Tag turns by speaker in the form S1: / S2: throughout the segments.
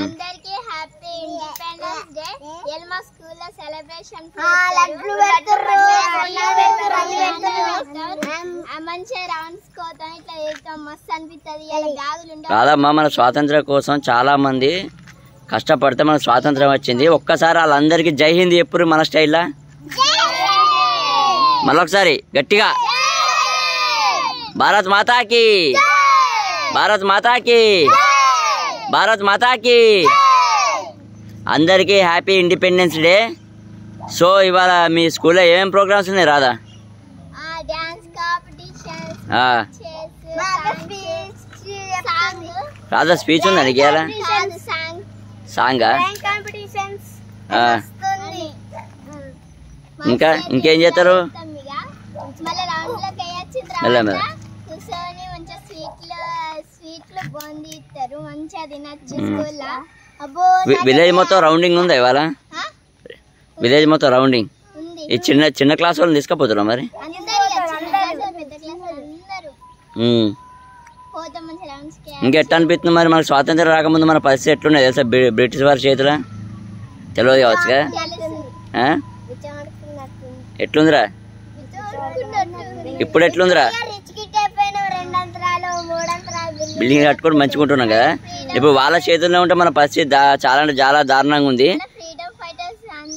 S1: అందరికి happy independence day. ఎల్మా school లో celebration మంచిగా రౌండ్స్ కోతాం, ఇట్లా చేస్తాం, మస్తు అనిపిస్తుంది.
S2: కాదమ్మా, మన స్వాతంత్రం కోసం చాలా మంది కష్టపడితే మనకు స్వాతంత్రం వచ్చింది. ఒక్కసారి వాళ్ళందరికీ జై హింద్ చెప్పురు మన స్టైల్లా. మళ్ళొకసారి గట్టిగా భారత్ మాతాకి, భారత్ మాతాకి, భారత్ మాతాకి. అందరికీ హ్యాపీ ఇండిపెండెన్స్ డే. సో ఇవాళ మీ స్కూల్లో ఏమేమి ప్రోగ్రామ్స్ ఉన్నాయి రాధా? రాధా స్పీచ్ ఉందా నీకు? ఇవాళ సాంగా? ఇంకా ఇంకేం చేస్తారు? విలేజ్ మొత్తం రౌండింగ్ ఉందా ఇవాళ? విలేజ్ మొత్తం రౌండింగ్. ఈ చిన్న చిన్న క్లాస్ వాళ్ళని తీసుకుపోతున్నా మరి? ఇంకెట్లా అనిపిస్తుంది మరి? మనకు స్వాతంత్రం రాకముందు మన పరిస్థితి ఎట్లున్నాయి తెలుసా? బ్రిటిష్ వారి చేతిలో తెలియదు కావచ్చుగా. ఎట్లుందిరా ఇప్పుడు? ఎట్లుందిరా? బిల్డింగ్ కట్టుకొని మంచుకుంటున్నాం కదా. ఇప్పుడు వాళ్ళ చేతుల్లో ఉంటే మన పరిస్థితి చాలా అంటే చాలా దారుణంగా ఉంది.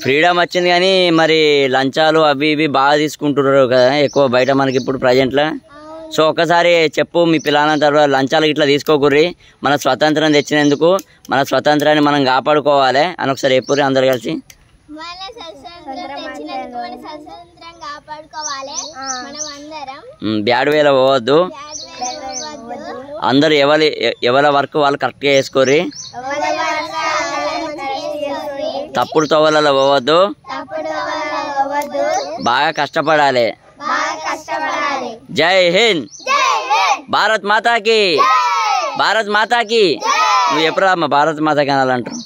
S2: ఫ్రీడమ్ వచ్చింది కానీ మరి లంచాలు అవి ఇవి బాగా తీసుకుంటున్నారు కదా ఎక్కువ బయట మనకి ఇప్పుడు ప్రజెంట్లో. సో ఒక్కసారి చెప్పు మీ పిల్లల తర్వాత లంచాలు ఇట్లా తీసుకోకూర్రి. మన స్వతంత్రం తెచ్చినందుకు మన స్వతంత్రాన్ని మనం కాపాడుకోవాలి అని ఒకసారి చెప్పుర్రి అందరు కలిసి. బ్యాడ్ వేలో పోవద్దు. అందరు ఎవరి వర్క్ వాళ్ళు కరెక్ట్గా చేసుకోర్రి. తప్పుడు తోవలలో పోవద్దు. బాగా కష్టపడాలి. జై హింద్, భారత్ మాతాకి, భారత్ మాతాకి. నువ్వు ఎప్పుడు భారత్ మాతాకి అనాలంటారు?